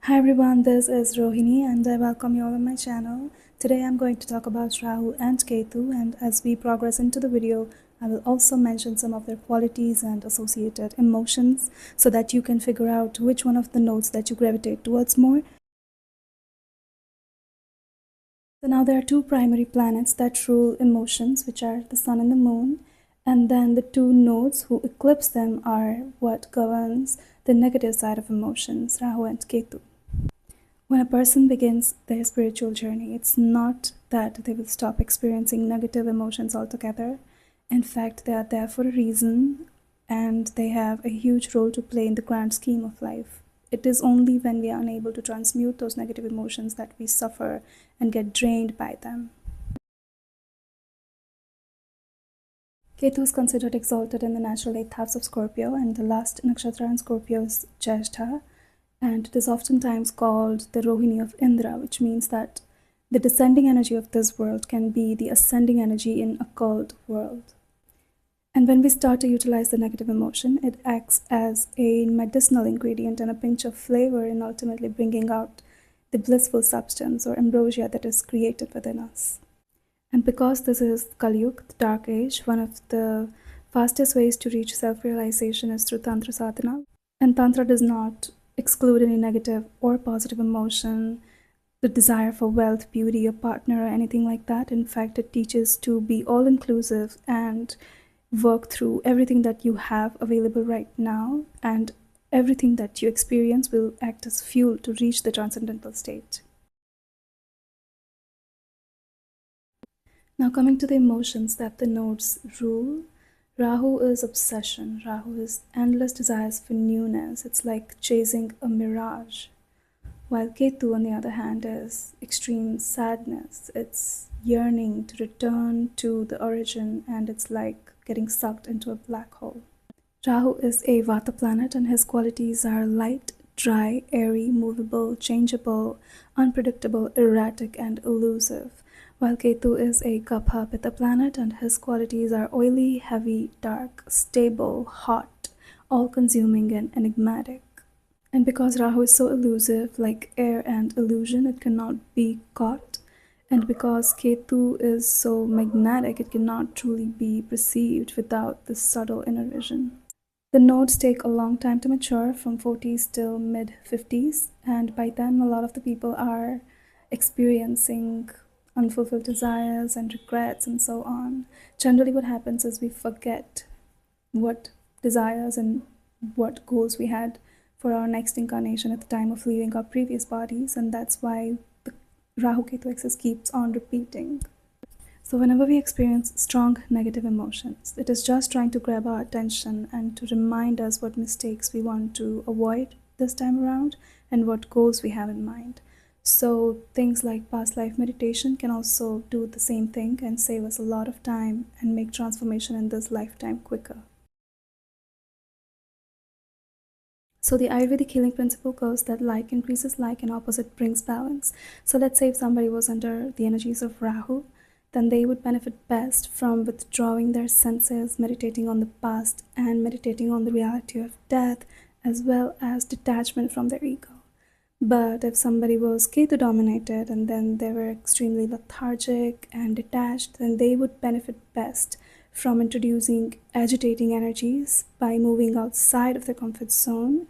Hi everyone, this is Rohini and I welcome you all on my channel. Today I'm going to talk about Rahu and Ketu, and as we progress into the video, I will also mention some of their qualities and associated emotions so that you can figure out which one of the nodes that you gravitate towards more. So now there are two primary planets that rule emotions, which are the Sun and the Moon, and then the two nodes who eclipse them are what governs the negative side of emotions, Rahu and Ketu. When a person begins their spiritual journey, it's not that they will stop experiencing negative emotions altogether. In fact, they are there for a reason and they have a huge role to play in the grand scheme of life. It is only when we are unable to transmute those negative emotions that we suffer and get drained by them. Ketu is considered exalted in the natural 8th house of Scorpio, and the last nakshatra in Scorpio is Jyeshtha. And it is oftentimes called the Rohini of Indra, which means that the descending energy of this world can be the ascending energy in occult world. And when we start to utilize the negative emotion, it acts as a medicinal ingredient and a pinch of flavor in ultimately bringing out the blissful substance or ambrosia that is created within us. And because this is Kali Yuga, the dark age, one of the fastest ways to reach self-realization is through Tantra sadhana. And Tantra does not exclude any negative or positive emotion, the desire for wealth, beauty, a partner, or anything like that. In fact, it teaches to be all-inclusive and work through everything that you have available right now, and everything that you experience will act as fuel to reach the transcendental state. Now coming to the emotions that the nodes rule, Rahu is obsession. Rahu is endless desires for newness. It's like chasing a mirage. While Ketu, on the other hand, is extreme sadness. It's yearning to return to the origin, and it's like getting sucked into a black hole. Rahu is a Vata planet, and his qualities are light, dry, airy, movable, changeable, unpredictable, erratic, and elusive. While Ketu is a Kapha Pitta planet, and his qualities are oily, heavy, dark, stable, hot, all-consuming, and enigmatic. And because Rahu is so elusive, like air and illusion, it cannot be caught. And because Ketu is so magnetic, it cannot truly be perceived without this subtle inner vision. The nodes take a long time to mature, from 40s till mid-50s, and by then a lot of the people are experiencing unfulfilled desires and regrets and so on. Generally what happens is we forget what desires and what goals we had for our next incarnation at the time of leaving our previous bodies, and that's why the Rahu Ketu axis keeps on repeating. So whenever we experience strong negative emotions, it is just trying to grab our attention and to remind us what mistakes we want to avoid this time around and what goals we have in mind. So things like past life meditation can also do the same thing and save us a lot of time and make transformation in this lifetime quicker. So the Ayurvedic healing principle goes that like increases like and opposite brings balance. So let's say if somebody was under the energies of Rahu, then they would benefit best from withdrawing their senses, meditating on the past, and meditating on the reality of death, as well as detachment from their ego. But if somebody was Ketu dominated and then they were extremely lethargic and detached, then they would benefit best from introducing agitating energies by moving outside of their comfort zone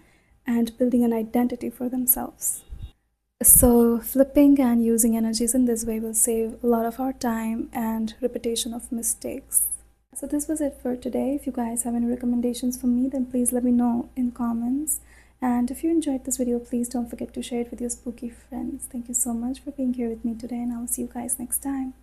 and building an identity for themselves. So flipping and using energies in this way will save a lot of our time and repetition of mistakes. So this was it for today. If you guys have any recommendations for me, then please let me know in comments. And if you enjoyed this video, please don't forget to share it with your spooky friends. Thank you so much for being here with me today, and I will see you guys next time.